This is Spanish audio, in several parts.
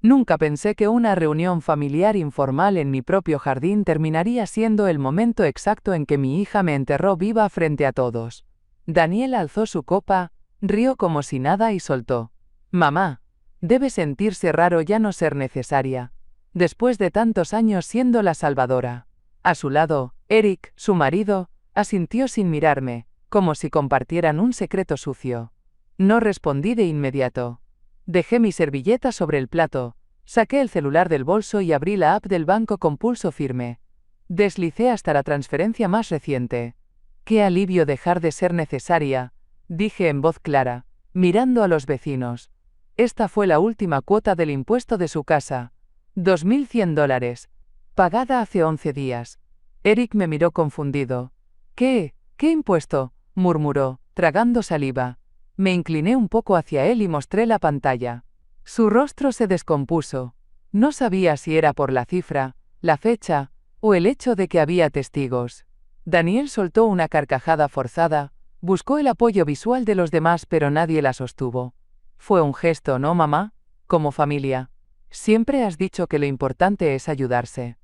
Nunca pensé que una reunión familiar informal en mi propio jardín terminaría siendo el momento exacto en que mi hija me enterró viva frente a todos. Daniel alzó su copa, rió como si nada y soltó: «Mamá, debe sentirse raro ya no ser necesaria, después de tantos años siendo la salvadora». A su lado, Eric, su marido, asintió sin mirarme, como si compartieran un secreto sucio. No respondí de inmediato. Dejé mi servilleta sobre el plato, saqué el celular del bolso y abrí la app del banco con pulso firme. Deslicé hasta la transferencia más reciente. «Qué alivio dejar de ser necesaria», dije en voz clara, mirando a los vecinos. Esta fue la última cuota del impuesto de su casa. $2100. Pagada hace 11 días. Eric me miró confundido. ¿Qué impuesto?», murmuró, tragando saliva. Me incliné un poco hacia él y mostré la pantalla. Su rostro se descompuso. No sabía si era por la cifra, la fecha, o el hecho de que había testigos. Daniel soltó una carcajada forzada, buscó el apoyo visual de los demás pero nadie la sostuvo. Fue un gesto, ¿no, mamá? Como familia. Siempre has dicho que lo importante es ayudarse.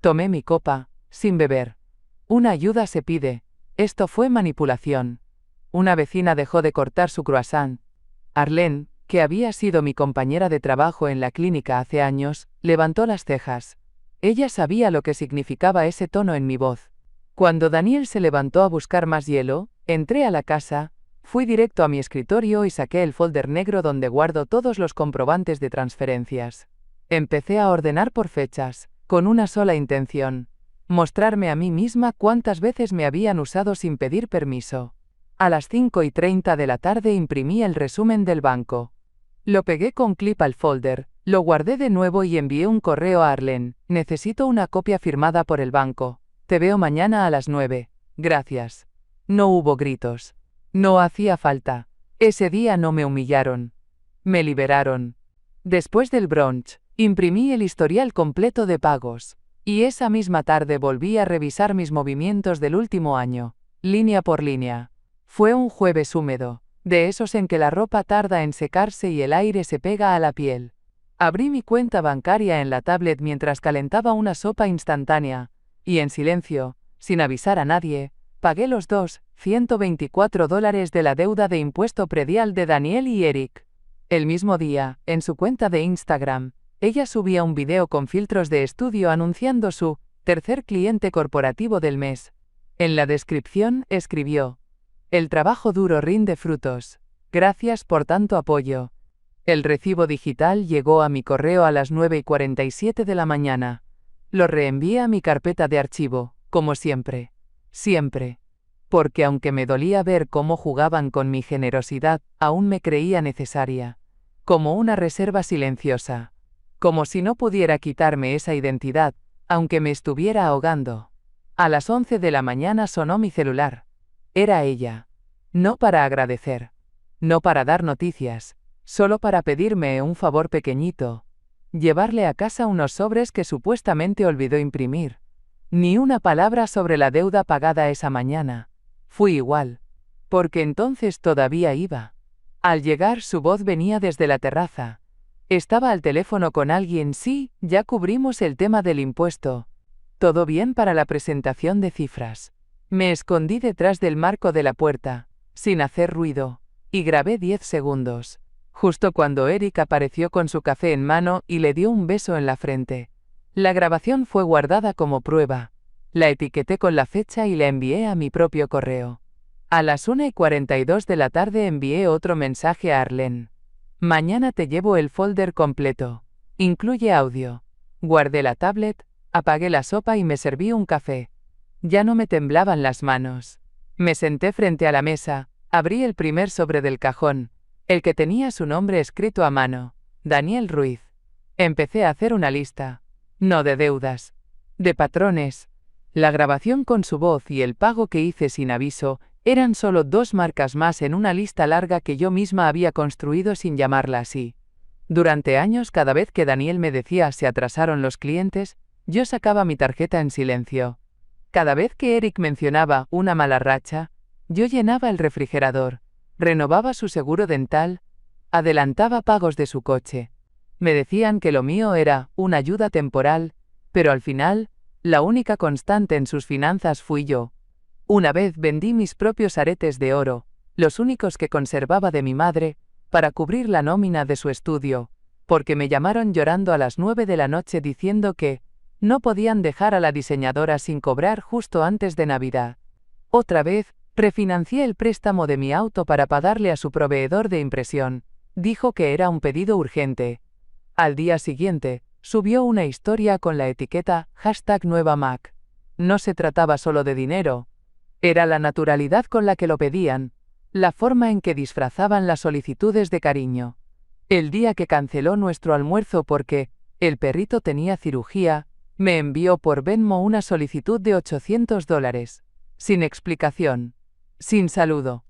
Tomé mi copa, sin beber. Una ayuda se pide. Esto fue manipulación. Una vecina dejó de cortar su croissant. Arlene, que había sido mi compañera de trabajo en la clínica hace años, levantó las cejas. Ella sabía lo que significaba ese tono en mi voz. Cuando Daniel se levantó a buscar más hielo, entré a la casa, fui directo a mi escritorio y saqué el folder negro donde guardo todos los comprobantes de transferencias. Empecé a ordenar por fechas, con una sola intención: mostrarme a mí misma cuántas veces me habían usado sin pedir permiso. A las 5:30 de la tarde imprimí el resumen del banco. Lo pegué con clip al folder, lo guardé de nuevo y envié un correo a Arlene: «Necesito una copia firmada por el banco. Te veo mañana a las 9. Gracias». No hubo gritos. No hacía falta. Ese día no me humillaron. Me liberaron. Después del brunch, imprimí el historial completo de pagos. Y esa misma tarde volví a revisar mis movimientos del último año, línea por línea. Fue un jueves húmedo, de esos en que la ropa tarda en secarse y el aire se pega a la piel. Abrí mi cuenta bancaria en la tablet mientras calentaba una sopa instantánea, y en silencio, sin avisar a nadie, pagué los $124 de la deuda de impuesto predial de Daniel y Eric. El mismo día, en su cuenta de Instagram, ella subía un video con filtros de estudio anunciando su tercer cliente corporativo del mes. En la descripción, escribió: «El trabajo duro rinde frutos. Gracias por tanto apoyo». El recibo digital llegó a mi correo a las 9:47 de la mañana. Lo reenvié a mi carpeta de archivo, como siempre. Siempre. Porque aunque me dolía ver cómo jugaban con mi generosidad, aún me creía necesaria. Como una reserva silenciosa. Como si no pudiera quitarme esa identidad, aunque me estuviera ahogando. A las 11 de la mañana sonó mi celular. Era ella. No para agradecer. No para dar noticias. Solo para pedirme un favor pequeñito. Llevarle a casa unos sobres que supuestamente olvidó imprimir. Ni una palabra sobre la deuda pagada esa mañana. Fui igual. Porque entonces todavía iba. Al llegar su voz venía desde la terraza. Estaba al teléfono con alguien. «Sí, ya cubrimos el tema del impuesto. ¿Todo bien para la presentación de cifras?». Me escondí detrás del marco de la puerta, sin hacer ruido, y grabé 10 segundos. Justo cuando Eric apareció con su café en mano y le dio un beso en la frente. La grabación fue guardada como prueba. La etiqueté con la fecha y la envié a mi propio correo. A las 1:42 de la tarde envié otro mensaje a Arlene. «Mañana te llevo el folder completo. Incluye audio». Guardé la tablet, apagué la sopa y me serví un café. Ya no me temblaban las manos. Me senté frente a la mesa, abrí el primer sobre del cajón, el que tenía su nombre escrito a mano: Daniel Ruiz. Empecé a hacer una lista. No de deudas. De patrones. La grabación con su voz y el pago que hice sin aviso eran solo 2 marcas más en una lista larga que yo misma había construido sin llamarla así. Durante años, cada vez que Daniel me decía se atrasaron los clientes, yo sacaba mi tarjeta en silencio. Cada vez que Eric mencionaba una mala racha, yo llenaba el refrigerador, renovaba su seguro dental, adelantaba pagos de su coche. Me decían que lo mío era una ayuda temporal, pero al final, la única constante en sus finanzas fui yo. Una vez vendí mis propios aretes de oro, los únicos que conservaba de mi madre, para cubrir la nómina de su estudio, porque me llamaron llorando a las 9 de la noche diciendo que no podían dejar a la diseñadora sin cobrar justo antes de Navidad. Otra vez, refinancié el préstamo de mi auto para pagarle a su proveedor de impresión. Dijo que era un pedido urgente. Al día siguiente, subió una historia con la etiqueta #NuevaMac. No se trataba solo de dinero. Era la naturalidad con la que lo pedían, la forma en que disfrazaban las solicitudes de cariño. El día que canceló nuestro almuerzo porque el perrito tenía cirugía, me envió por Venmo una solicitud de $800. Sin explicación. Sin saludo.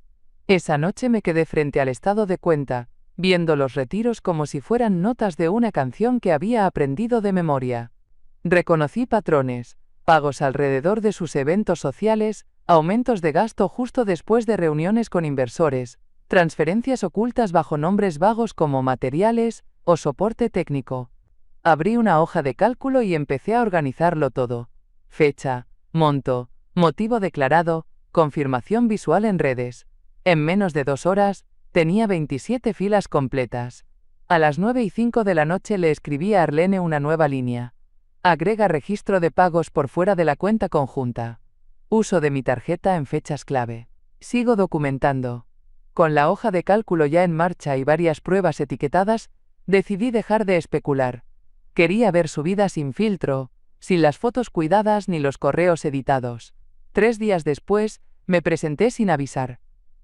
Esa noche me quedé frente al estado de cuenta, viendo los retiros como si fueran notas de una canción que había aprendido de memoria. Reconocí patrones, pagos alrededor de sus eventos sociales, aumentos de gasto justo después de reuniones con inversores, transferencias ocultas bajo nombres vagos como materiales o soporte técnico. Abrí una hoja de cálculo y empecé a organizarlo todo. Fecha, monto, motivo declarado, confirmación visual en redes. En menos de 2 horas, tenía 27 filas completas. A las 9:05 de la noche le escribí a Arlene una nueva línea. Agrega registro de pagos por fuera de la cuenta conjunta. Uso de mi tarjeta en fechas clave. Sigo documentando. Con la hoja de cálculo ya en marcha y varias pruebas etiquetadas, decidí dejar de especular. Quería ver su vida sin filtro, sin las fotos cuidadas ni los correos editados. 3 días después, me presenté sin avisar.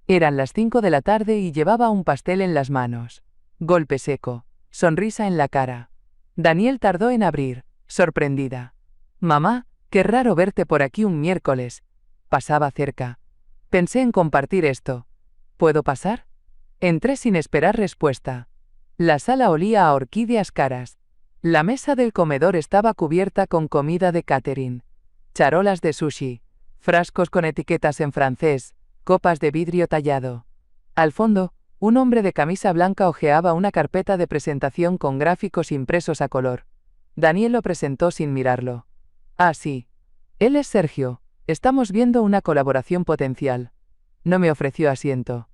Eran las 5 de la tarde y llevaba un pastel en las manos. Golpe seco, sonrisa en la cara. Daniel tardó en abrir, sorprendida. Mamá, qué raro verte por aquí un miércoles. Pasaba cerca. Pensé en compartir esto. ¿Puedo pasar? Entré sin esperar respuesta. La sala olía a orquídeas caras. La mesa del comedor estaba cubierta con comida de catering. Charolas de sushi, frascos con etiquetas en francés, copas de vidrio tallado. Al fondo, un hombre de camisa blanca hojeaba una carpeta de presentación con gráficos impresos a color. Daniel lo presentó sin mirarlo. Ah, sí. Él es Sergio. Estamos viendo una colaboración potencial. No me ofreció asiento.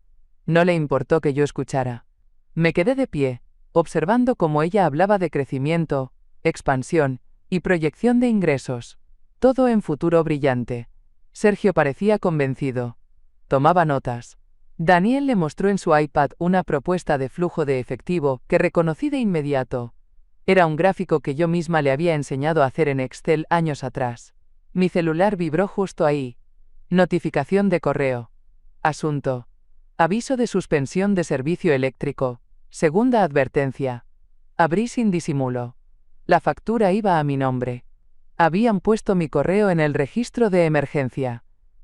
No le importó que yo escuchara. Me quedé de pie, observando cómo ella hablaba de crecimiento, expansión y proyección de ingresos. Todo en futuro brillante. Sergio parecía convencido. Tomaba notas. Daniel le mostró en su iPad una propuesta de flujo de efectivo que reconocí de inmediato. Era un gráfico que yo misma le había enseñado a hacer en Excel años atrás. Mi celular vibró justo ahí. Notificación de correo. Asunto. Aviso de suspensión de servicio eléctrico. Segunda advertencia. Abrí sin disimulo. La factura iba a mi nombre. Habían puesto mi correo en el registro de emergencia.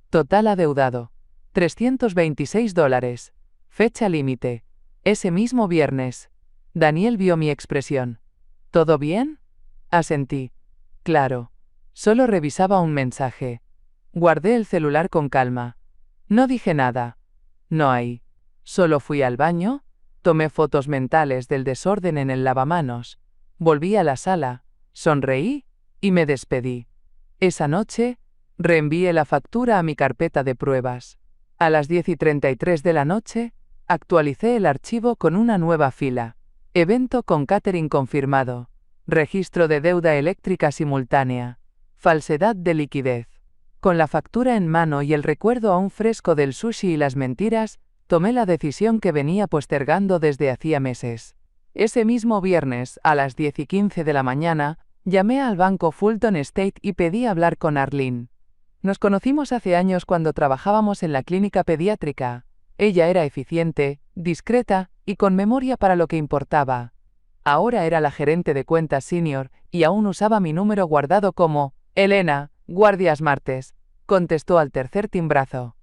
Total adeudado. $326. Fecha límite. Ese mismo viernes. Daniel vio mi expresión. ¿Todo bien? Asentí. Claro. Solo revisaba un mensaje. Guardé el celular con calma. No dije nada. No hay. Solo fui al baño, tomé fotos mentales del desorden en el lavamanos, volví a la sala, sonreí y me despedí. Esa noche, reenvié la factura a mi carpeta de pruebas. A las 10:33 de la noche, actualicé el archivo con una nueva fila. Evento con catering confirmado. Registro de deuda eléctrica simultánea. Falsedad de liquidez. Con la factura en mano y el recuerdo aún fresco del sushi y las mentiras, tomé la decisión que venía postergando desde hacía meses. Ese mismo viernes, a las 10:15 de la mañana, llamé al banco Fulton State y pedí hablar con Arlene. Nos conocimos hace años cuando trabajábamos en la clínica pediátrica. Ella era eficiente, discreta y con memoria para lo que importaba. Ahora era la gerente de cuentas senior y aún usaba mi número guardado como Elena, guardias martes, contestó al tercer timbrazo.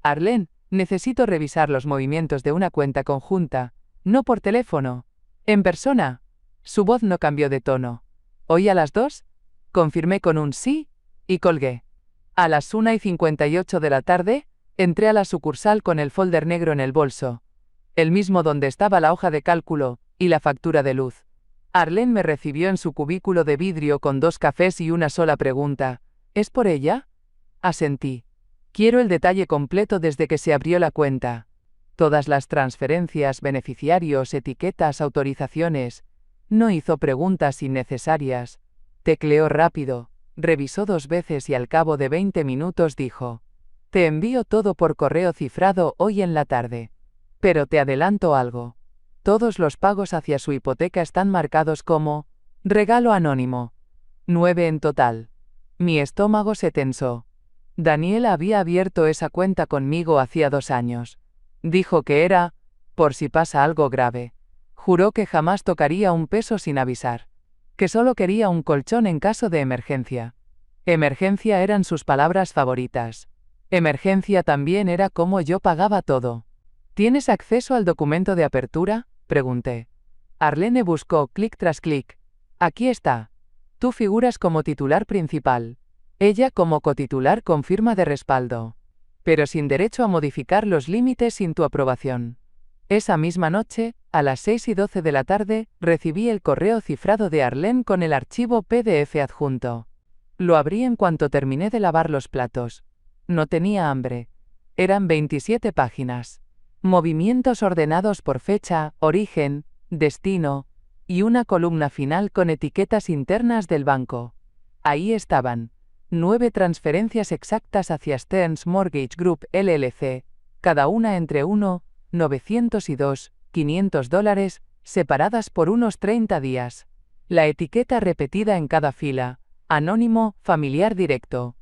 Arlene, necesito revisar los movimientos de una cuenta conjunta, no por teléfono, en persona. Su voz no cambió de tono. ¿Hoy a las 2? Confirmé con un sí y colgué. A las 1:58 de la tarde, entré a la sucursal con el folder negro en el bolso, el mismo donde estaba la hoja de cálculo y la factura de luz. Arlene me recibió en su cubículo de vidrio con 2 cafés y una sola pregunta. ¿Es por ella? Asentí. Quiero el detalle completo desde que se abrió la cuenta. Todas las transferencias, beneficiarios, etiquetas, autorizaciones. No hizo preguntas innecesarias. Tecleó rápido, revisó 2 veces y al cabo de 20 minutos dijo: Te envío todo por correo cifrado hoy en la tarde. Pero te adelanto algo. Todos los pagos hacia su hipoteca están marcados como regalo anónimo. 9 en total. Mi estómago se tensó. Daniel había abierto esa cuenta conmigo hacía 2 años. Dijo que era, por si pasa algo grave. Juró que jamás tocaría un peso sin avisar. Que solo quería un colchón en caso de emergencia. Emergencia eran sus palabras favoritas. Emergencia también era cómo yo pagaba todo. ¿Tienes acceso al documento de apertura?, pregunté. Arlene buscó clic tras clic. Aquí está. Tú figuras como titular principal. Ella como cotitular con firma de respaldo. Pero sin derecho a modificar los límites sin tu aprobación. Esa misma noche, a las 6:12 de la tarde, recibí el correo cifrado de Arlene con el archivo PDF adjunto. Lo abrí en cuanto terminé de lavar los platos. No tenía hambre. Eran 27 páginas. Movimientos ordenados por fecha, origen, destino, y una columna final con etiquetas internas del banco. Ahí estaban 9 transferencias exactas hacia Stearns Mortgage Group LLC, cada una entre $1,900 y $2,500, separadas por unos 30 días. La etiqueta repetida en cada fila: anónimo, familiar directo.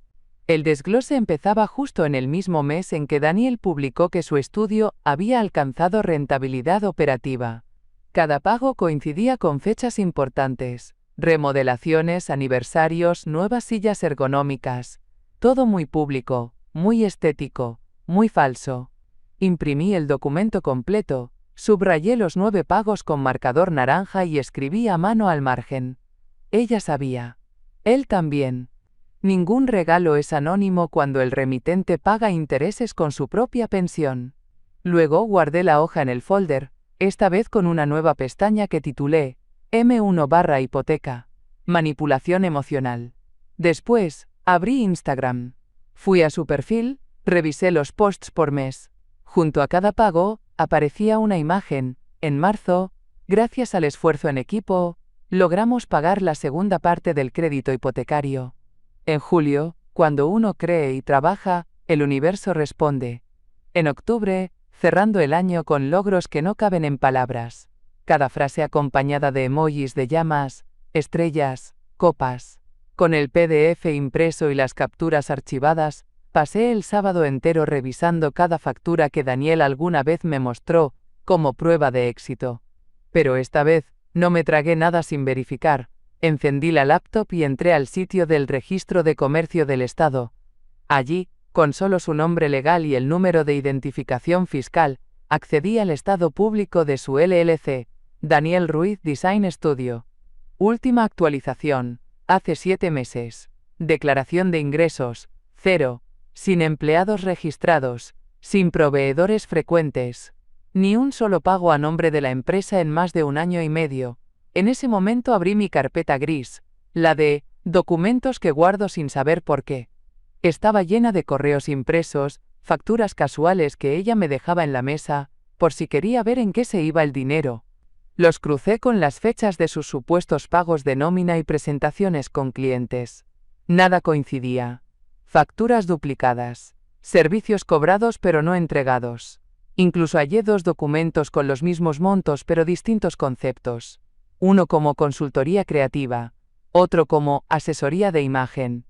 El desglose empezaba justo en el mismo mes en que Daniel publicó que su estudio había alcanzado rentabilidad operativa. Cada pago coincidía con fechas importantes: remodelaciones, aniversarios, nuevas sillas ergonómicas. Todo muy público, muy estético, muy falso. Imprimí el documento completo, subrayé los 9 pagos con marcador naranja y escribí a mano al margen. Ella sabía. Él también. Ningún regalo es anónimo cuando el remitente paga intereses con su propia pensión. Luego guardé la hoja en el folder, esta vez con una nueva pestaña que titulé M1/hipoteca. Manipulación emocional. Después, abrí Instagram. Fui a su perfil, revisé los posts por mes. Junto a cada pago, aparecía una imagen. En marzo, gracias al esfuerzo en equipo, logramos pagar la segunda parte del crédito hipotecario. En julio, cuando uno cree y trabaja, el universo responde. En octubre, cerrando el año con logros que no caben en palabras. Cada frase acompañada de emojis de llamas, estrellas, copas. Con el PDF impreso y las capturas archivadas, pasé el sábado entero revisando cada factura que Daniel alguna vez me mostró, como prueba de éxito. Pero esta vez, no me tragué nada sin verificar. Encendí la laptop y entré al sitio del Registro de Comercio del Estado. Allí, con solo su nombre legal y el número de identificación fiscal, accedí al estado público de su LLC, Daniel Ruiz Design Studio. Última actualización, hace 7 meses. Declaración de ingresos, 0. Sin empleados registrados, sin proveedores frecuentes. Ni un solo pago a nombre de la empresa en más de 1 año y medio. En ese momento abrí mi carpeta gris, la de documentos que guardo sin saber por qué. Estaba llena de correos impresos, facturas casuales que ella me dejaba en la mesa, por si quería ver en qué se iba el dinero. Los crucé con las fechas de sus supuestos pagos de nómina y presentaciones con clientes. Nada coincidía. Facturas duplicadas. Servicios cobrados pero no entregados. Incluso hallé 2 documentos con los mismos montos pero distintos conceptos. Uno como consultoría creativa, otro como asesoría de imagen.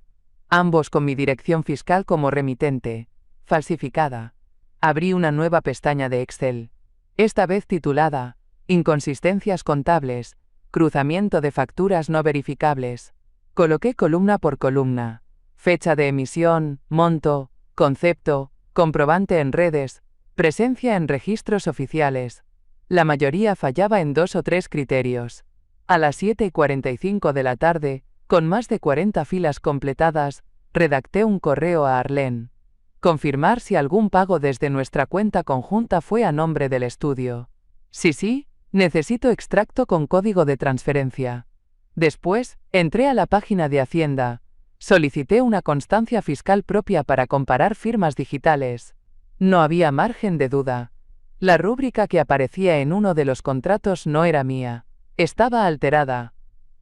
Ambos con mi dirección fiscal como remitente, falsificada. Abrí una nueva pestaña de Excel. Esta vez titulada Inconsistencias contables, cruzamiento de facturas no verificables. Coloqué columna por columna. Fecha de emisión, monto, concepto, comprobante en redes, presencia en registros oficiales. La mayoría fallaba en 2 o 3 criterios. A las 7:45 de la tarde, con más de 40 filas completadas, redacté un correo a Arlene. Confirmar si algún pago desde nuestra cuenta conjunta fue a nombre del estudio. Sí, Necesito extracto con código de transferencia. Después, entré a la página de Hacienda. Solicité una constancia fiscal propia para comparar firmas digitales. No había margen de duda. La rúbrica que aparecía en uno de los contratos no era mía. Estaba alterada.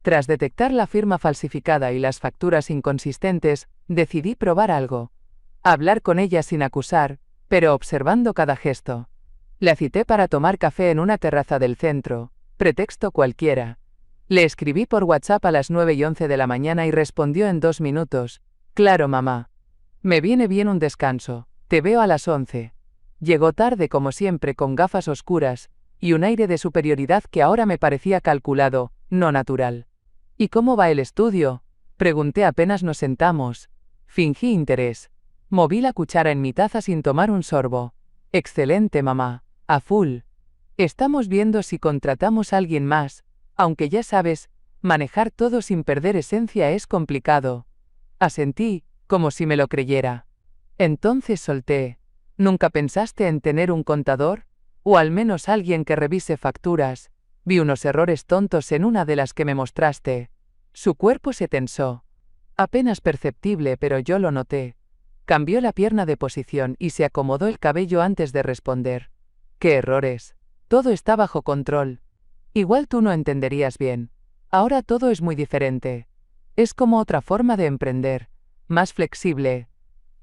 Tras detectar la firma falsificada y las facturas inconsistentes, decidí probar algo. Hablar con ella sin acusar, pero observando cada gesto. La cité para tomar café en una terraza del centro, pretexto cualquiera. Le escribí por WhatsApp a las 9:11 de la mañana y respondió en 2 minutos. Claro, mamá. Me viene bien un descanso. Te veo a las 11. Llegó tarde como siempre con gafas oscuras, y un aire de superioridad que ahora me parecía calculado, no natural. ¿Y cómo va el estudio? Pregunté apenas nos sentamos. Fingí interés. Moví la cuchara en mi taza sin tomar un sorbo. Excelente, mamá. A full. Estamos viendo si contratamos a alguien más, aunque ya sabes, manejar todo sin perder esencia es complicado. Asentí, como si me lo creyera. Entonces solté. ¿Nunca pensaste en tener un contador? O al menos alguien que revise facturas. Vi unos errores tontos en una de las que me mostraste. Su cuerpo se tensó. Apenas perceptible, pero yo lo noté. Cambió la pierna de posición y se acomodó el cabello antes de responder. ¿Qué errores? Todo está bajo control. Igual tú no entenderías bien. Ahora todo es muy diferente. Es como otra forma de emprender. Más flexible.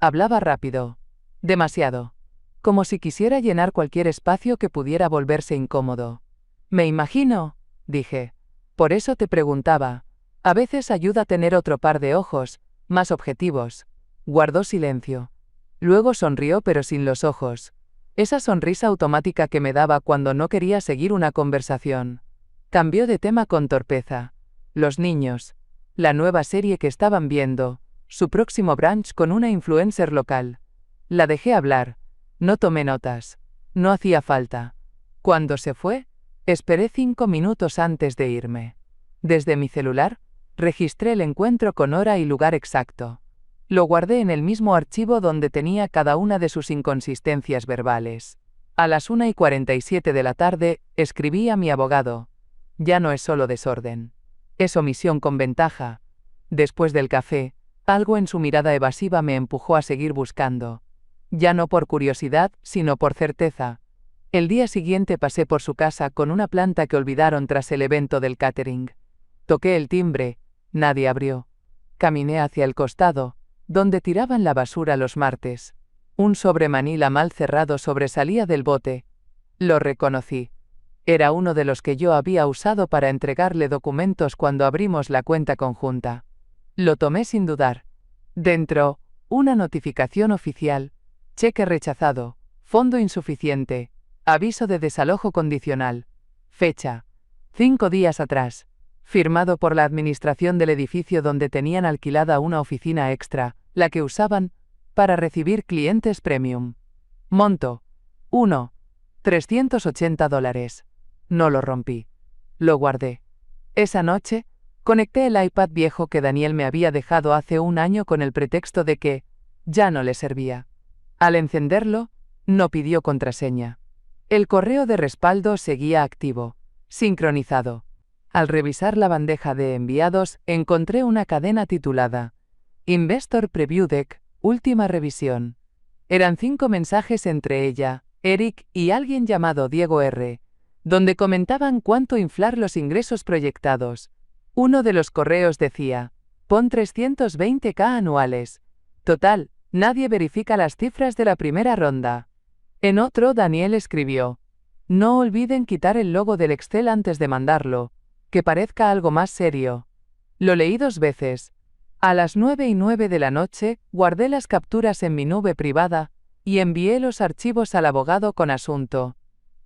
Hablaba rápido. Demasiado. Como si quisiera llenar cualquier espacio que pudiera volverse incómodo. Me imagino, dije. Por eso te preguntaba. A veces ayuda tener otro par de ojos, más objetivos. Guardó silencio. Luego sonrió pero sin los ojos. Esa sonrisa automática que me daba cuando no quería seguir una conversación. Cambió de tema con torpeza. Los niños. La nueva serie que estaban viendo. Su próximo brunch con una influencer local. La dejé hablar. No tomé notas. No hacía falta. Cuando se fue, esperé 5 minutos antes de irme. Desde mi celular, registré el encuentro con hora y lugar exacto. Lo guardé en el mismo archivo donde tenía cada una de sus inconsistencias verbales. A las 1:47 de la tarde, escribí a mi abogado. Ya no es solo desorden. Es omisión con ventaja. Después del café, algo en su mirada evasiva me empujó a seguir buscando. Ya no por curiosidad, sino por certeza. El día siguiente pasé por su casa con una planta que olvidaron tras el evento del catering. Toqué el timbre, nadie abrió. Caminé hacia el costado, donde tiraban la basura los martes. Un sobre manila mal cerrado sobresalía del bote. Lo reconocí. Era uno de los que yo había usado para entregarle documentos cuando abrimos la cuenta conjunta. Lo tomé sin dudar. Dentro, una notificación oficial. Cheque rechazado. Fondo insuficiente. Aviso de desalojo condicional. Fecha. 5 días atrás. Firmado por la administración del edificio donde tenían alquilada una oficina extra, la que usaban para recibir clientes premium. Monto. 1. $380. No lo rompí. Lo guardé. Esa noche, conecté el iPad viejo que Daniel me había dejado hace un año con el pretexto de que ya no le servía. Al encenderlo, no pidió contraseña. El correo de respaldo seguía activo, sincronizado. Al revisar la bandeja de enviados, encontré una cadena titulada Investor Preview Deck, última revisión. Eran 5 mensajes entre ella, Eric y alguien llamado Diego R., donde comentaban cuánto inflar los ingresos proyectados. Uno de los correos decía, pon 320.000 anuales. Total, nadie verifica las cifras de la primera ronda. En otro, Daniel escribió, no olviden quitar el logo del Excel antes de mandarlo, que parezca algo más serio. Lo leí 2 veces. A las 9:09 de la noche, guardé las capturas en mi nube privada, y envié los archivos al abogado con asunto.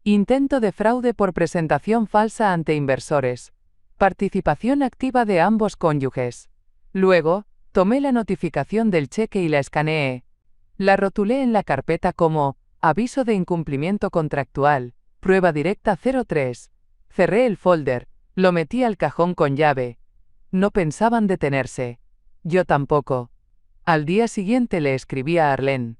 Intento de fraude por presentación falsa ante inversores. Participación activa de ambos cónyuges. Luego, tomé la notificación del cheque y la escaneé. La rotulé en la carpeta como aviso de incumplimiento contractual, prueba directa 03. Cerré el folder, lo metí al cajón con llave. No pensaban detenerse. Yo tampoco. Al día siguiente le escribí a Arlene.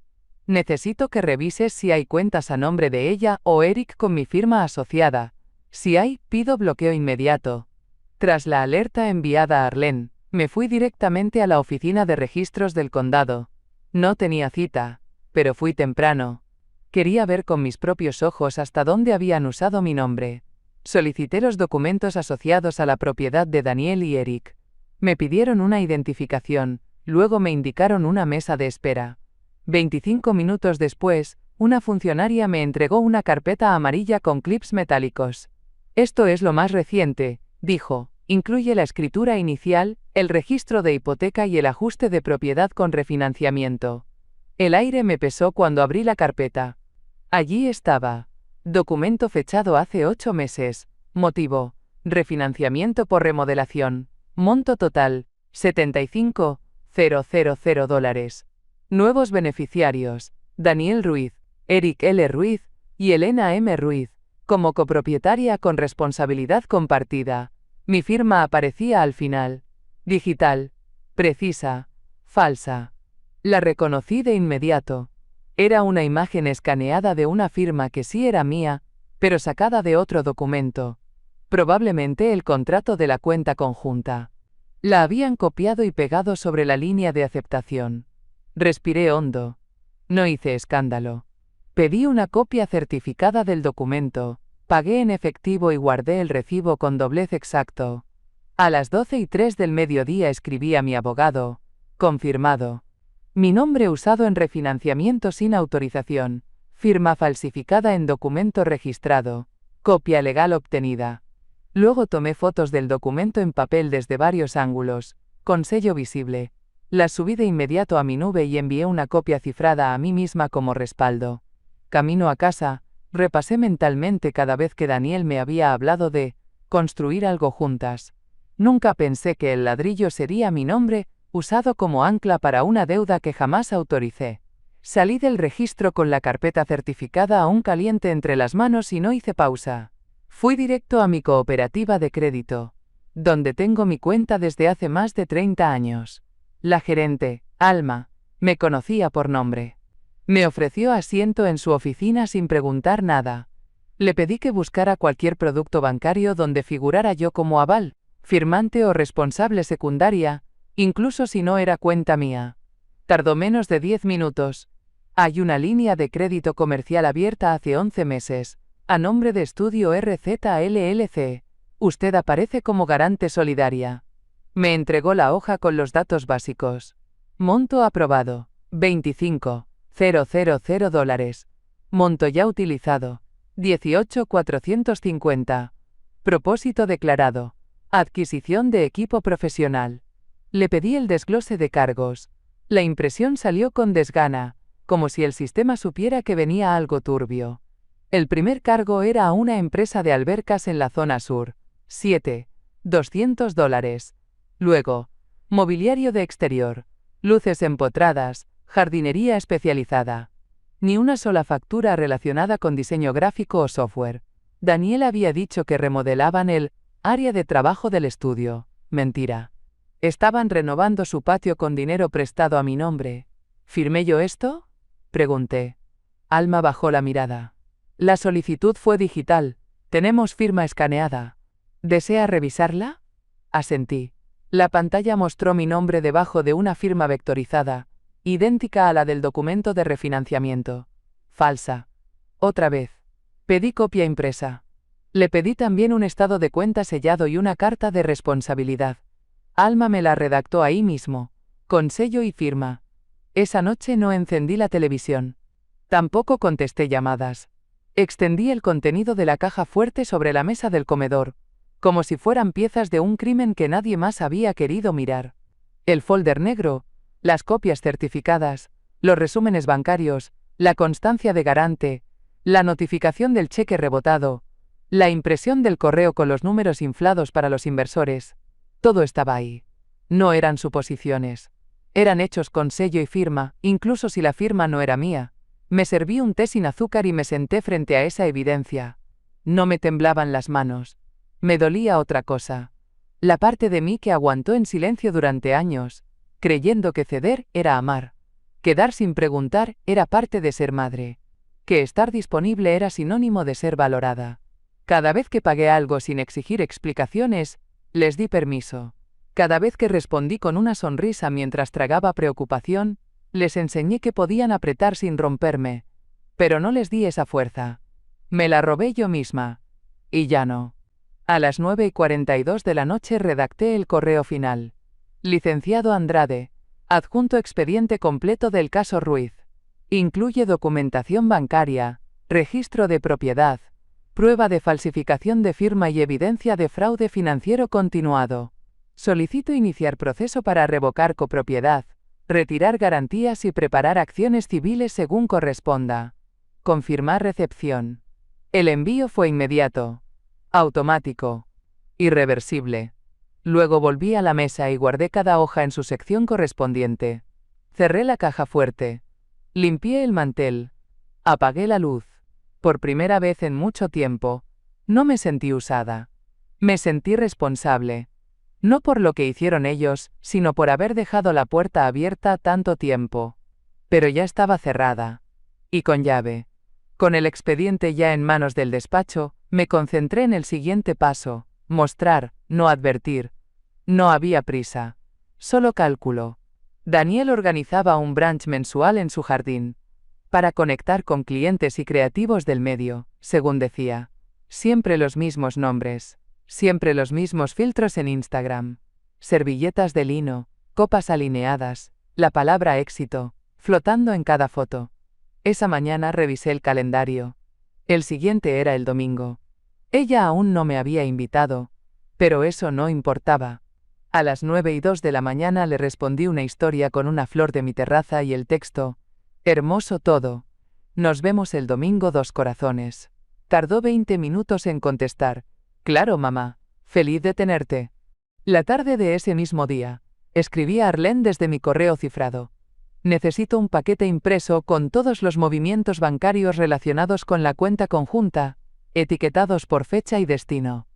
Necesito que revises si hay cuentas a nombre de ella o Eric con mi firma asociada. Si hay, pido bloqueo inmediato. Tras la alerta enviada a Arlene, me fui directamente a la oficina de registros del condado. No tenía cita, pero fui temprano. Quería ver con mis propios ojos hasta dónde habían usado mi nombre. Solicité los documentos asociados a la propiedad de Daniel y Eric. Me pidieron una identificación, luego me indicaron una mesa de espera. 25 minutos después, una funcionaria me entregó una carpeta amarilla con clips metálicos. Esto es lo más reciente, dijo. Incluye la escritura inicial, el registro de hipoteca y el ajuste de propiedad con refinanciamiento. El aire me pesó cuando abrí la carpeta. Allí estaba. Documento fechado hace 8 meses. Motivo: refinanciamiento por remodelación. Monto total: $75,000. Nuevos beneficiarios: Daniel Ruiz, Eric L. Ruiz y Elena M. Ruiz, como copropietaria con responsabilidad compartida. Mi firma aparecía al final. Digital. Precisa. Falsa. La reconocí de inmediato. Era una imagen escaneada de una firma que sí era mía, pero sacada de otro documento. Probablemente el contrato de la cuenta conjunta. La habían copiado y pegado sobre la línea de aceptación. Respiré hondo. No hice escándalo. Pedí una copia certificada del documento, pagué en efectivo y guardé el recibo con doblez exacto. A las 12:03 del mediodía escribí a mi abogado: confirmado. Mi nombre usado en refinanciamiento sin autorización, firma falsificada en documento registrado, copia legal obtenida. Luego tomé fotos del documento en papel desde varios ángulos, con sello visible. Las subí de inmediato a mi nube y envié una copia cifrada a mí misma como respaldo. Camino a casa, repasé mentalmente cada vez que Daniel me había hablado de construir algo juntas. Nunca pensé que el ladrillo sería mi nombre, usado como ancla para una deuda que jamás autoricé. Salí del registro con la carpeta certificada aún caliente entre las manos y no hice pausa. Fui directo a mi cooperativa de crédito, donde tengo mi cuenta desde hace más de 30 años. La gerente, Alma, me conocía por nombre. Me ofreció asiento en su oficina sin preguntar nada. Le pedí que buscara cualquier producto bancario donde figurara yo como aval, firmante o responsable secundaria, incluso si no era cuenta mía. Tardó menos de 10 minutos. Hay una línea de crédito comercial abierta hace 11 meses, a nombre de Estudio RZL LLC. Usted aparece como garante solidaria. Me entregó la hoja con los datos básicos. Monto aprobado: $25,000. Monto ya utilizado: $18,450. Propósito declarado: adquisición de equipo profesional. Le pedí el desglose de cargos. La impresión salió con desgana, como si el sistema supiera que venía algo turbio. El primer cargo era a una empresa de albercas en la zona sur. $200. Luego, mobiliario de exterior, luces empotradas, jardinería especializada. Ni una sola factura relacionada con diseño gráfico o software. Daniel había dicho que remodelaban el área de trabajo del estudio. Mentira. Estaban renovando su patio con dinero prestado a mi nombre. ¿Firmé yo esto?, pregunté. Alma bajó la mirada. La solicitud fue digital. Tenemos firma escaneada. ¿Desea revisarla? Asentí. La pantalla mostró mi nombre debajo de una firma vectorizada, idéntica a la del documento de refinanciamiento. Falsa. Otra vez. Pedí copia impresa. Le pedí también un estado de cuenta sellado y una carta de responsabilidad. Alma me la redactó ahí mismo, con sello y firma. Esa noche no encendí la televisión. Tampoco contesté llamadas. Extendí el contenido de la caja fuerte sobre la mesa del comedor, como si fueran piezas de un crimen que nadie más había querido mirar. El folder negro, las copias certificadas, los resúmenes bancarios, la constancia de garante, la notificación del cheque rebotado, la impresión del correo con los números inflados para los inversores. Todo estaba ahí. No eran suposiciones. Eran hechos con sello y firma, incluso si la firma no era mía. Me serví un té sin azúcar y me senté frente a esa evidencia. No me temblaban las manos. Me dolía otra cosa. La parte de mí que aguantó en silencio durante años, creyendo que ceder era amar. Quedar sin preguntar era parte de ser madre. Que estar disponible era sinónimo de ser valorada. Cada vez que pagué algo sin exigir explicaciones, les di permiso. Cada vez que respondí con una sonrisa mientras tragaba preocupación, les enseñé que podían apretar sin romperme. Pero no les di esa fuerza. Me la robé yo misma. Y ya no. A las 9:42 de la noche redacté el correo final. Licenciado Andrade. Adjunto expediente completo del caso Ruiz. Incluye documentación bancaria, registro de propiedad, prueba de falsificación de firma y evidencia de fraude financiero continuado. Solicito iniciar proceso para revocar copropiedad, retirar garantías y preparar acciones civiles según corresponda. Confirmar recepción. El envío fue inmediato, automático, irreversible. Luego volví a la mesa y guardé cada hoja en su sección correspondiente. Cerré la caja fuerte. Limpié el mantel. Apagué la luz. Por primera vez en mucho tiempo, no me sentí usada. Me sentí responsable. No por lo que hicieron ellos, sino por haber dejado la puerta abierta tanto tiempo. Pero ya estaba cerrada. Y con llave. Con el expediente ya en manos del despacho, me concentré en el siguiente paso: mostrar, no advertir. No había prisa. Solo cálculo. Daniel organizaba un brunch mensual en su jardín. Para conectar con clientes y creativos del medio, según decía. Siempre los mismos nombres. Siempre los mismos filtros en Instagram. Servilletas de lino, copas alineadas, la palabra éxito, flotando en cada foto. Esa mañana revisé el calendario. El siguiente era el domingo. Ella aún no me había invitado, pero eso no importaba. A las 9:02 de la mañana le respondí una historia con una flor de mi terraza y el texto: hermoso todo. Nos vemos el domingo, 2 corazones. Tardó 20 minutos en contestar. Claro, mamá. Feliz de tenerte. La tarde de ese mismo día, escribí a Arlene desde mi correo cifrado. Necesito un paquete impreso con todos los movimientos bancarios relacionados con la cuenta conjunta, etiquetados por fecha y destino.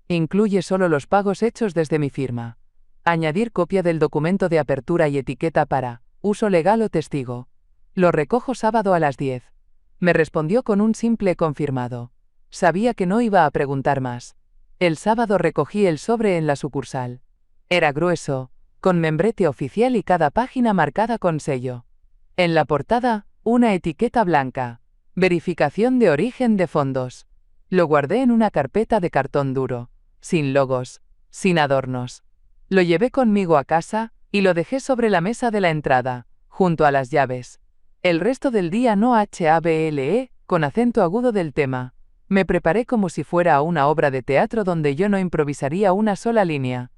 Incluye solo los pagos hechos desde mi firma. Añadir copia del documento de apertura y etiqueta para uso legal o testigo. Lo recojo sábado a las 10. Me respondió con un simple confirmado. Sabía que no iba a preguntar más. El sábado recogí el sobre en la sucursal. Era grueso, con membrete oficial y cada página marcada con sello. En la portada, una etiqueta blanca. Verificación de origen de fondos. Lo guardé en una carpeta de cartón duro, sin logos, sin adornos. Lo llevé conmigo a casa, y lo dejé sobre la mesa de la entrada, junto a las llaves. El resto del día no hable, con acento agudo del tema. Me preparé como si fuera a una obra de teatro donde yo no improvisaría una sola línea.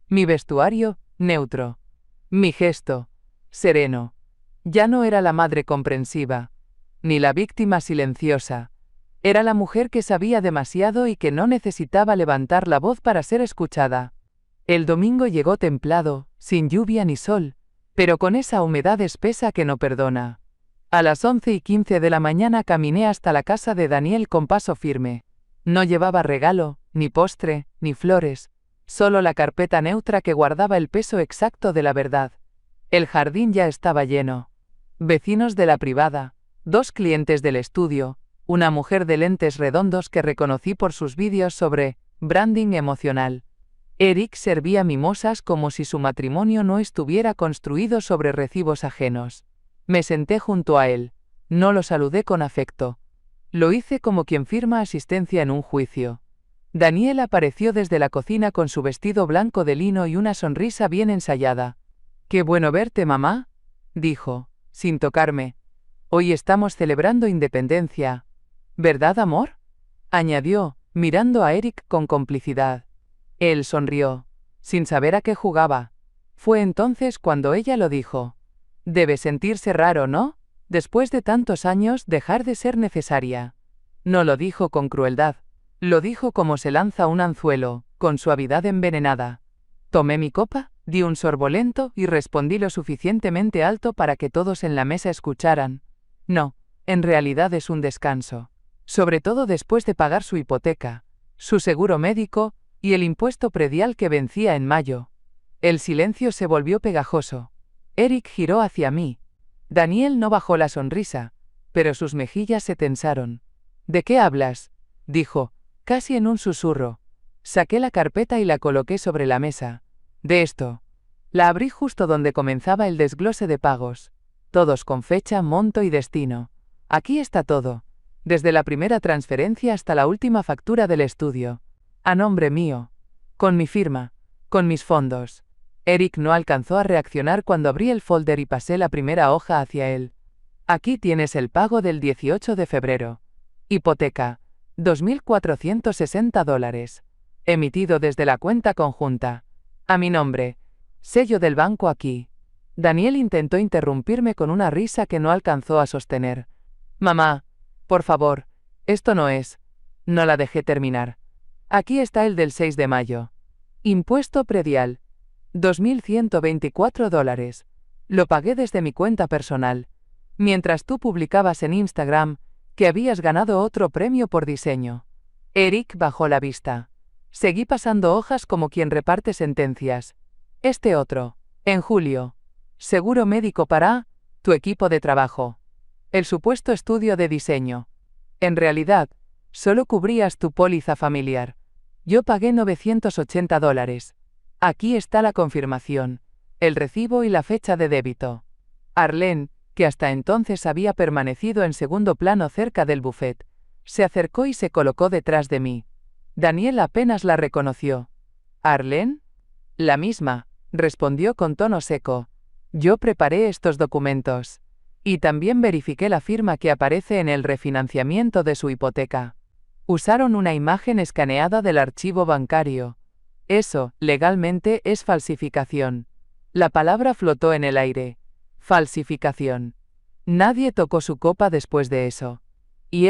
Mi vestuario, neutro. Mi gesto, sereno. Ya no era la madre comprensiva, ni la víctima silenciosa. Era la mujer que sabía demasiado y que no necesitaba levantar la voz para ser escuchada. El domingo llegó templado, sin lluvia ni sol, pero con esa humedad espesa que no perdona. A las 11:15 de la mañana caminé hasta la casa de Daniel con paso firme. No llevaba regalo, ni postre, ni flores, solo la carpeta neutra que guardaba el peso exacto de la verdad. El jardín ya estaba lleno. Vecinos de la privada, 2 clientes del estudio, una mujer de lentes redondos que reconocí por sus vídeos sobre branding emocional. Eric servía mimosas como si su matrimonio no estuviera construido sobre recibos ajenos. Me senté junto a él. No lo saludé con afecto. Lo hice como quien firma asistencia en un juicio. Daniel apareció desde la cocina con su vestido blanco de lino y una sonrisa bien ensayada. «Qué bueno verte, mamá», dijo, sin tocarme. «Hoy estamos celebrando independencia. ¿Verdad, amor?», añadió, mirando a Eric con complicidad. Él sonrió, sin saber a qué jugaba. Fue entonces cuando ella lo dijo. Debe sentirse raro, ¿no? Después de tantos años, dejar de ser necesaria. No lo dijo con crueldad. Lo dijo como se lanza un anzuelo, con suavidad envenenada. Tomé mi copa, di un sorbo lento y respondí lo suficientemente alto para que todos en la mesa escucharan. No, en realidad es un descanso. Sobre todo después de pagar su hipoteca, su seguro médico y el impuesto predial que vencía en mayo. El silencio se volvió pegajoso. Eric giró hacia mí. Daniel no bajó la sonrisa, pero sus mejillas se tensaron. «¿De qué hablas?», dijo, Casi en un susurro. Saqué la carpeta y la coloqué sobre la mesa. De esto. La abrí justo donde comenzaba el desglose de pagos. Todos con fecha, monto y destino. Aquí está todo. Desde la primera transferencia hasta la última factura del estudio. A nombre mío. Con mi firma. Con mis fondos. Eric no alcanzó a reaccionar cuando abrí el folder y pasé la primera hoja hacia él. Aquí tienes el pago del 18 de febrero. Hipoteca. $2.460. Emitido desde la cuenta conjunta. A mi nombre. Sello del banco aquí. Daniel intentó interrumpirme con una risa que no alcanzó a sostener. Mamá, por favor, esto no es. No la dejé terminar. Aquí está el del 6 de mayo. Impuesto predial. $2.124. Lo pagué desde mi cuenta personal. Mientras tú publicabas en Instagram que habías ganado otro premio por diseño. Eric bajó la vista. Seguí pasando hojas como quien reparte sentencias. Este otro. En julio. Seguro médico para tu equipo de trabajo. El supuesto estudio de diseño. En realidad, solo cubrías tu póliza familiar. Yo pagué $980. Aquí está la confirmación, el recibo y la fecha de débito. Arlene, que hasta entonces había permanecido en segundo plano cerca del buffet, se acercó y se colocó detrás de mí. Daniel apenas la reconoció. ¿Arlene? La misma, respondió con tono seco. Yo preparé estos documentos. Y también verifiqué la firma que aparece en el refinanciamiento de su hipoteca. Usaron una imagen escaneada del archivo bancario. Eso, legalmente, es falsificación. La palabra flotó en el aire. Falsificación. Nadie tocó su copa después de eso. Y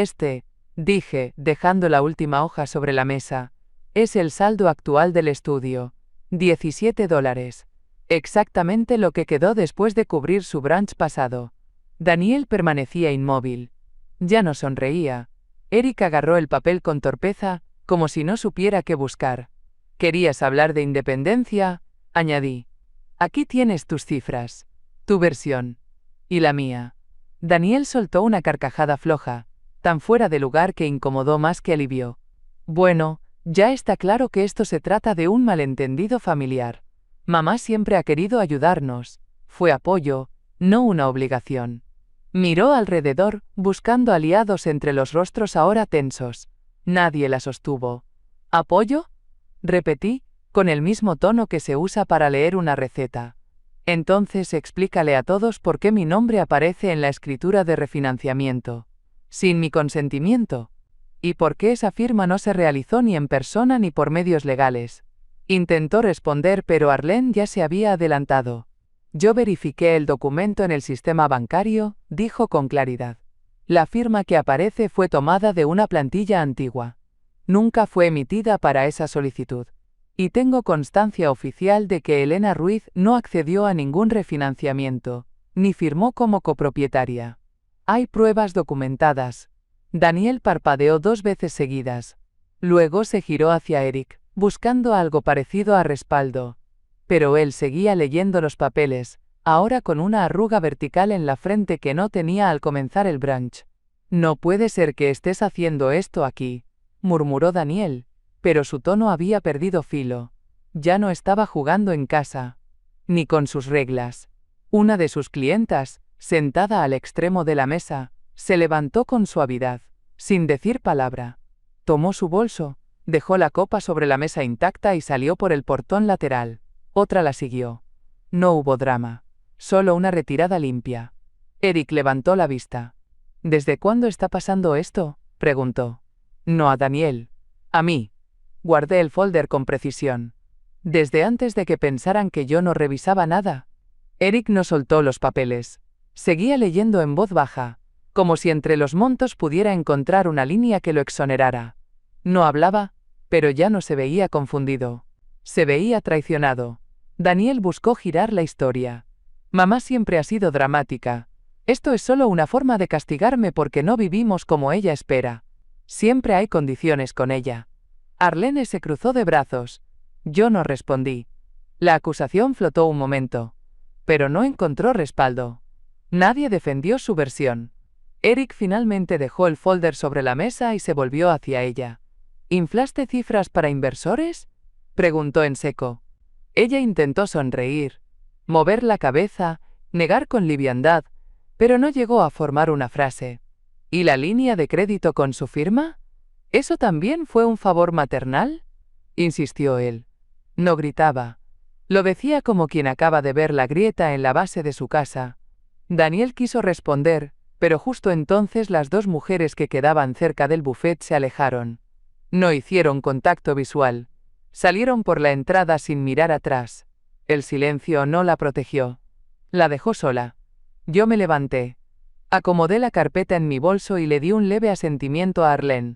dije, dejando la última hoja sobre la mesa, es el saldo actual del estudio. $17. Exactamente lo que quedó después de cubrir su brunch pasado. Daniel permanecía inmóvil. Ya no sonreía. Eric agarró el papel con torpeza, como si no supiera qué buscar. ¿Querías hablar de independencia? Añadí. Aquí tienes tus cifras. Tu versión. Y la mía. Daniel soltó una carcajada floja, tan fuera de lugar que incomodó más que alivió. Bueno, ya está claro que esto se trata de un malentendido familiar. Mamá siempre ha querido ayudarnos. Fue apoyo, no una obligación. Miró alrededor, buscando aliados entre los rostros ahora tensos. Nadie la sostuvo. ¿Apoyo? Repetí, con el mismo tono que se usa para leer una receta. Entonces explícale a todos por qué mi nombre aparece en la escritura de refinanciamiento. Sin mi consentimiento. Y por qué esa firma no se realizó ni en persona ni por medios legales. Intentó responder, pero Arlene ya se había adelantado. Yo verifiqué el documento en el sistema bancario, dijo con claridad. La firma que aparece fue tomada de una plantilla antigua. Nunca fue emitida para esa solicitud. Y tengo constancia oficial de que Elena Ruiz no accedió a ningún refinanciamiento, ni firmó como copropietaria. Hay pruebas documentadas. Daniel parpadeó 2 veces seguidas. Luego se giró hacia Eric, buscando algo parecido a respaldo. Pero él seguía leyendo los papeles, ahora con una arruga vertical en la frente que no tenía al comenzar el brunch. No puede ser que estés haciendo esto aquí, murmuró Daniel, pero su tono había perdido filo. Ya no estaba jugando en casa, ni con sus reglas. Una de sus clientas, sentada al extremo de la mesa, se levantó con suavidad, sin decir palabra. Tomó su bolso, dejó la copa sobre la mesa intacta y salió por el portón lateral. Otra la siguió. No hubo drama. Solo una retirada limpia. Eric levantó la vista. ¿Desde cuándo está pasando esto?, preguntó. No a Daniel. A mí. Guardé el folder con precisión. Desde antes de que pensaran que yo no revisaba nada. Eric no soltó los papeles. Seguía leyendo en voz baja, como si entre los montos pudiera encontrar una línea que lo exonerara. No hablaba, pero ya no se veía confundido. Se veía traicionado. Daniel buscó girar la historia. Mamá siempre ha sido dramática. Esto es solo una forma de castigarme porque no vivimos como ella espera. Siempre hay condiciones con ella. Arlene se cruzó de brazos. Yo no respondí. La acusación flotó un momento. Pero no encontró respaldo. Nadie defendió su versión. Eric finalmente dejó el folder sobre la mesa y se volvió hacia ella. ¿Inflaste cifras para inversores? Preguntó en seco. Ella intentó sonreír, mover la cabeza, negar con liviandad, pero no llegó a formar una frase. ¿Y la línea de crédito con su firma? ¿Eso también fue un favor maternal? Insistió él. No gritaba. Lo decía como quien acaba de ver la grieta en la base de su casa. Daniel quiso responder, pero justo entonces las dos mujeres que quedaban cerca del buffet se alejaron. No hicieron contacto visual. Salieron por la entrada sin mirar atrás. El silencio no la protegió. La dejó sola. Yo me levanté. Acomodé la carpeta en mi bolso y le di un leve asentimiento a Arlene.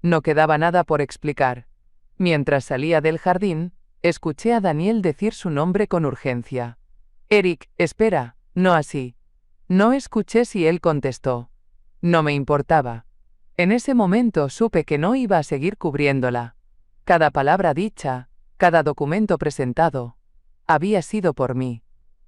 No quedaba nada por explicar. Mientras salía del jardín, escuché a Daniel decir su nombre con urgencia. Eric, espera, no así. No escuché si él contestó. No me importaba. En ese momento supe que no iba a seguir cubriéndola. Cada palabra dicha, cada documento presentado, había sido por mí.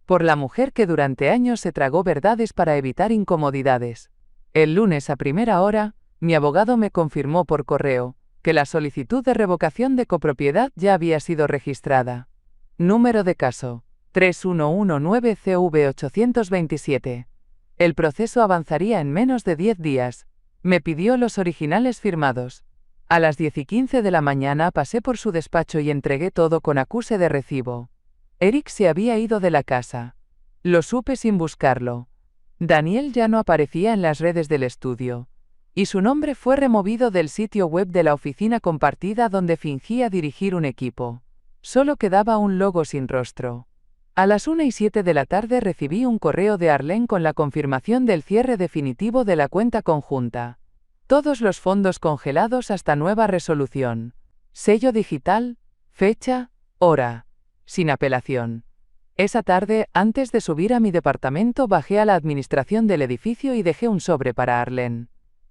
Por la mujer que durante años se tragó verdades para evitar incomodidades. El lunes a primera hora, mi abogado me confirmó por correo que la solicitud de revocación de copropiedad ya había sido registrada. Número de caso: 3119CV827. El proceso avanzaría en menos de 10 días. Me pidió los originales firmados. A las 10:15 de la mañana pasé por su despacho y entregué todo con acuse de recibo. Eric se había ido de la casa. Lo supe sin buscarlo. Daniel ya no aparecía en las redes del estudio. Y su nombre fue removido del sitio web de la oficina compartida donde fingía dirigir un equipo. Solo quedaba un logo sin rostro. A las 1:07 de la tarde recibí un correo de Arlene con la confirmación del cierre definitivo de la cuenta conjunta. Todos los fondos congelados hasta nueva resolución. Sello digital, fecha, hora. Sin apelación. Esa tarde, antes de subir a mi departamento, bajé a la administración del edificio y dejé un sobre para Arlene.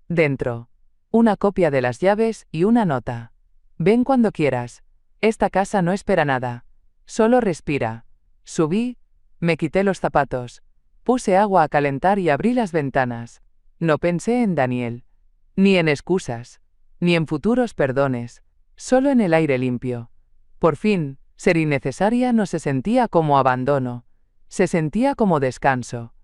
Dentro. Una copia de las llaves y una nota. Ven cuando quieras. Esta casa no espera nada. Solo respira. Subí, me quité los zapatos. Puse agua a calentar y abrí las ventanas. No pensé en Daniel. Ni en excusas. Ni en futuros perdones. Solo en el aire limpio. Por fin, ser innecesaria no se sentía como abandono. Se sentía como descanso.